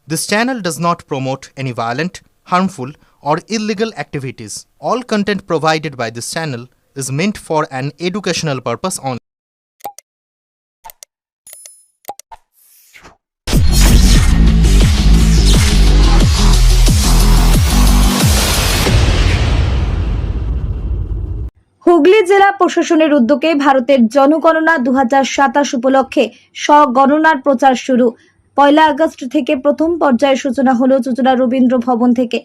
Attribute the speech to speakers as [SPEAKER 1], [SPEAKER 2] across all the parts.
[SPEAKER 1] This channel does not promote any violent, harmful, or illegal activities. All content provided by this channel is meant for an educational purpose only.
[SPEAKER 2] Hooghly জেলা প্রশাসনের উদ্যোগে ভারতের জনগণনা 2027 উপলক্ষে স্বগণনার প্রচার শুরু। 1 August থেকে প্রথম পর্যায়ের সূচনা হলো চুঁচুড়া রবীন্দ্র ভবন থেকে।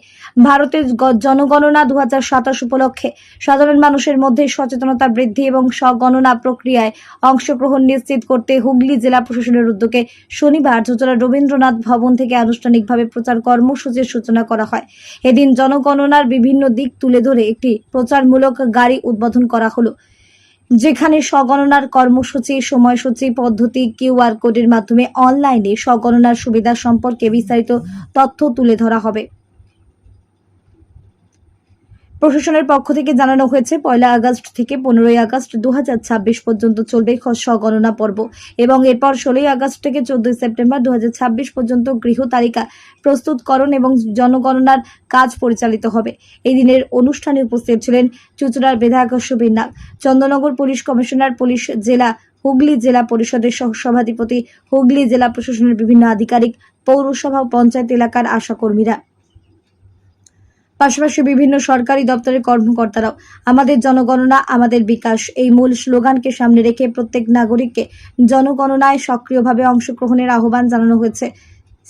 [SPEAKER 2] ভারতের জনগণনা 2027 উপলক্ষে সাধারণ মানুষের মধ্যে সচেতনতা বৃদ্ধি এবং স্বগণনা প্রক্রিয়ায় অংশগ্রহণ নিশ্চিত করতে হুগলি জেলা প্রশাসনের উদ্যোগে শনিবার চুঁচুড়া রবীন্দ্রনাথ ভবন থেকে আনুষ্ঠানিকভাবে প্রচার কর্মসূচির সূচনা করা হয়। এদিন জনগণনার বিভিন্ন দিক তুলে ধরে একটি প্রচারমূলক গাড়ি উদ্বোধন করা হলো, যেখানে স্বগণনার কর্মসূচি, সময়সূচি, পদ্ধতি, কিউআর কোডের মাধ্যমে অনলাইনে স্বগণনার সুবিধা সম্পর্কে বিস্তারিত তথ্য তুলে ধরা হবে। প্রশাসনের পক্ষ থেকে জানানো হয়েছে 1 আগস্ট থেকে 15 আগস্ট 2026 পর্যন্ত চলবে স্বগণনা পর্ব এবং এরপর 16 আগস্ট থেকে 14 সেপ্টেম্বর 2026 পর্যন্ত গৃহ তালিকা প্রস্তুতকরণ এবং জনগণনার কাজ পরিচালিত হবে। এই দিনের অনুষ্ঠানে উপস্থিত ছিলেন চুঁচুড়ার বিধায়ক সুবীর নাগ, চন্দননগর পুলিশ কমিশনার, পুলিশ জেলা, হুগলি জেলা পরিষদের সহসভাধিপতি, হুগলি জেলা প্রশাসনের বিভিন্ন আধিকারিক, পৌরসভা ও পঞ্চায়েত এলাকার আশাকর্মীরা, পাশাপাশি বিভিন্ন সরকারি দপ্তরের কর্মকর্তারাও। আমাদের জনগণনা আমাদের বিকাশ এই মূল স্লোগানকে সামনে রেখে প্রত্যেক নাগরিককে জনগণনায় সক্রিয়ভাবে অংশগ্রহণের আহ্বান জানানো হয়েছে।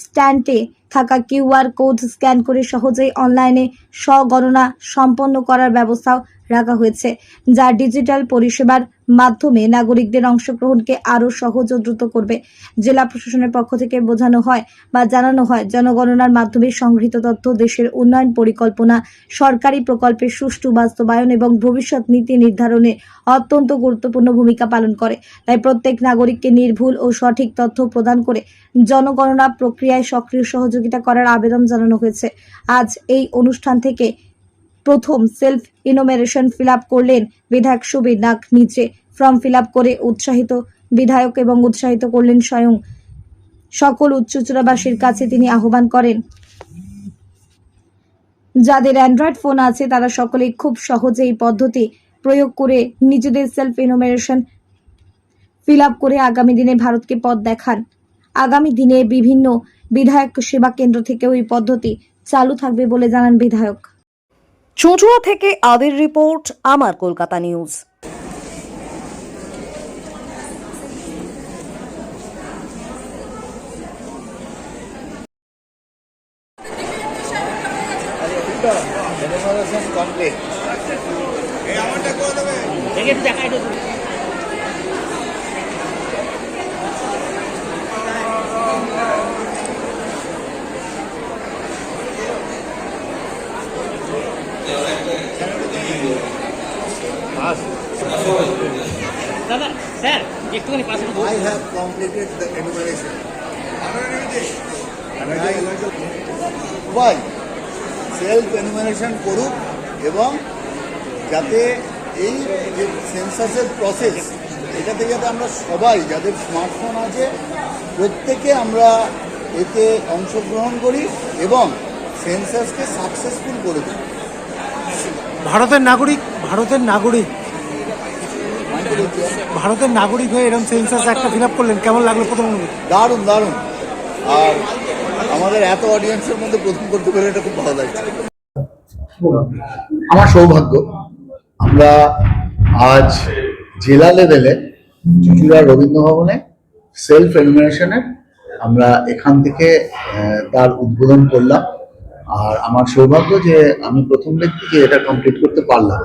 [SPEAKER 2] স্ট্যান্ডে থাকা কিউআর কোড স্ক্যান করে সহজেই অনলাইনে স্বগণনা সম্পন্ন করার ব্যবস্থাও রাখা হয়েছে, যা ডিজিটাল পরিষেবার মাধ্যমে নাগরিকদের অংশগ্রহণকে আরও সহজ ও দ্রুত করবে। জেলা প্রশাসনের পক্ষ থেকে বোঝানো হয় বা জানানো হয়, জনগণনার মাধ্যমে সংগৃহীত তথ্য দেশের উন্নয়ন পরিকল্পনা, সরকারি প্রকল্পের সুষ্ঠু বাস্তবায়ন এবং ভবিষ্যৎ নীতি নির্ধারণে অত্যন্ত গুরুত্বপূর্ণ ভূমিকা পালন করে। তাই প্রত্যেক নাগরিককে নির্ভুল ও সঠিক তথ্য প্রদান করে জনগণনা প্রক্রিয়ায় সক্রিয় সহযোগিতা করার আবেদন জানানো হয়েছে। আজ এই অনুষ্ঠান থেকে প্রথম সেলফ ইনোমিনেশন ফিল আপ করলেন বিধায়ক সুবীর নাগ নিজে। ফর্ম ফিল আপ করে উৎসাহিত বিধায়ক এবং উৎসাহিত করলেন স্বয়ং সকল চুঁচুড়াবাসীর কাছে। তিনি আহ্বান করেন, যাদের অ্যান্ড্রয়েড ফোন আছে তারা সকলেই খুব সহজে এই পদ্ধতি প্রয়োগ করে নিজেদের সেলফ ইনোমিনেশন ফিল আপ করে আগামী দিনে ভারতকে পথ দেখান। আগামী দিনে বিভিন্ন বিধায়ক সেবা কেন্দ্র থেকেও এই পদ্ধতি চালু থাকবে বলে জানান বিধায়ক।
[SPEAKER 3] চুঁচুড়া থেকে আদির রিপোর্ট, আমার কলকাতা নিউজ।
[SPEAKER 4] দাদা স্যার একটুখানি পাশে
[SPEAKER 5] I have completed the enumeration. And I why self enumeration করুক এবং যাতে এই যে সেন্সাসের প্রসেস এটাতে যাতে আমরা সবাই যাদের স্মার্টফোন আছে প্রত্যেকে আমরা এতে অংশগ্রহণ করি এবং সেন্সাসকে সাকসেসফুল করে দিই।
[SPEAKER 6] ভারতের নাগরিক হয়ে এরকম সেন্সাস একটা ফিল আপ করলেন, কেমন লাগলো প্রথম?
[SPEAKER 5] দারুণ দারুণ। আর আমাদের এত অডিয়েন্সের মধ্যে প্রথম করতে পেরে এটা খুব ভালো লাগছে। আমার সৌভাগ্য, আমরা আজ জেলা লেভেলে চুঁচুড়া রবীন্দ্র ভবনে সেলফ এনুমিনেশনের আমরা এখান থেকে তার উদ্বোধন করলাম। আর আমার সৌভাগ্য যে আমি প্রথম ব্যক্তি যে এটা কমপ্লিট করতে পারলাম।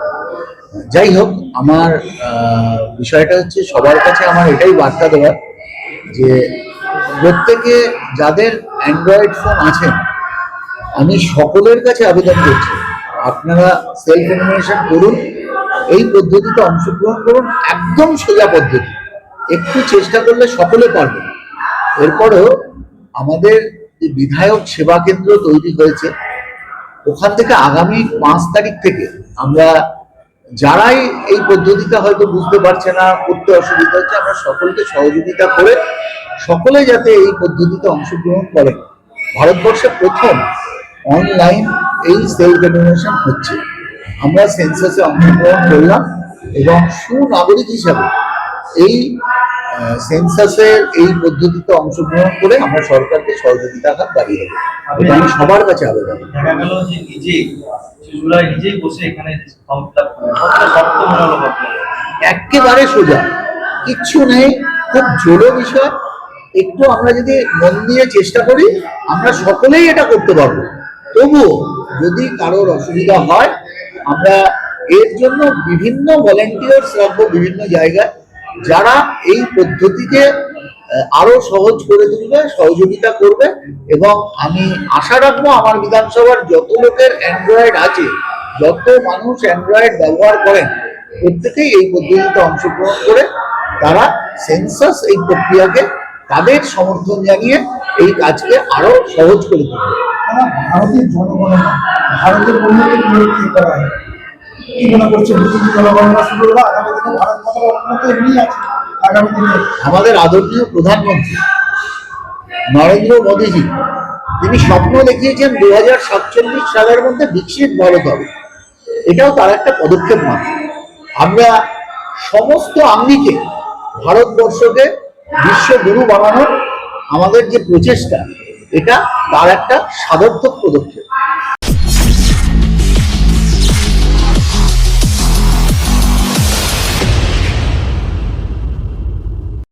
[SPEAKER 5] যাই হোক, আমার বিষয়টা হচ্ছে সবার কাছে আমার এটাই বার্তা দেওয়ার যে প্রত্যেকে যাদের অ্যান্ড্রয়েড ফোন আছেন আমি সকলের কাছে আবেদন করছি, আপনারা সেলফ এনুমিনেশন করুন, এই পদ্ধতিতে অংশগ্রহণ করুন। একদম সোজা পদ্ধতি, একটু চেষ্টা করলে সকলে পারবে। এরপরেও আমাদের যে বিধায়ক সেবা কেন্দ্র তৈরি হয়েছে ওখান থেকে আগামী 5 তারিখ থেকে আমরা যারাই এই পদ্ধতিটা হয়তো বুঝতে পারছে না, করতে অসুবিধা হচ্ছে, আমরা সকলকে সহযোগিতা করে সকলে যাতে এই পদ্ধতিতে অংশগ্রহণ করে ভারতবর্ষে প্রথম অনলাইন এই সেলফ এনুমারেশন হচ্ছে। আমরা সেন্সাসে অংশগ্রহণ করলাম এবং সুনাগরিক হিসাবে এই সেন্সাসের এই পদ্ধতিতে অংশগ্রহণ করে আমরা সরকারকে সহযোগিতার হাত বাড়িয়ে দেবো। এটা আমি সবার কাছে আবেদন।
[SPEAKER 7] দেখা গেল যে শিশুরা নিজেই বসে এখানে ফর্ম ফিল আপ করে, কতটা শক্ত মনে হলো আপনার?
[SPEAKER 5] একেবারে সোজা, কিচ্ছু নেই, খুব জোড়ো বিষয়। একটু আমরা যদি মন দিয়ে চেষ্টা করি আমরা সকলেই এটা করতে পারবো। তবুও যদি কারোর অসুবিধা হয় আমরা এর জন্য বিভিন্ন ভলেন্টিয়ার্স রাখবো বিভিন্ন জায়গায়, যারা এই পদ্ধতিকে আরো সহজ করে তুলবে, সহযোগিতা করবে। এবং আমি আশা রাখবো আমার বিধানসভার যত লোকের অ্যান্ড্রয়েড আছে, যত মানুষ অ্যান্ড্রয়েড ব্যবহার করেন, প্রত্যেকেই এই পদ্ধতিতে অংশগ্রহণ করে তারা সেন্সাস এই প্রক্রিয়াকে তাদের সমর্থন জানিয়ে এই কাজকে আরো সহজ করে তুলবে।
[SPEAKER 6] ভারতের জনগণনা, ভারতের উন্নতির নিরীক্ষা করা হয়, কি মনে করছেন জনগণনা শুরু হলো? আগামী দিনে ভারত কতটা উন্নত এমনি আছে আগামী দিনে?
[SPEAKER 5] আমাদের আদরণীয় প্রধানমন্ত্রী নরেন্দ্র মোদীজি তিনি স্বপ্ন দেখিয়েছেন 2047 সালের মধ্যে বিকশিত ভারত হবে। এটাও তার একটা পদক্ষেপ মাত্র। আমরা সমস্ত আঙ্গিকে ভারতবর্ষকে বিশ্বগুরু বানানোর আমাদের যে প্রচেষ্টা, এটা তার একটা সাধর্থক পদক্ষেপ।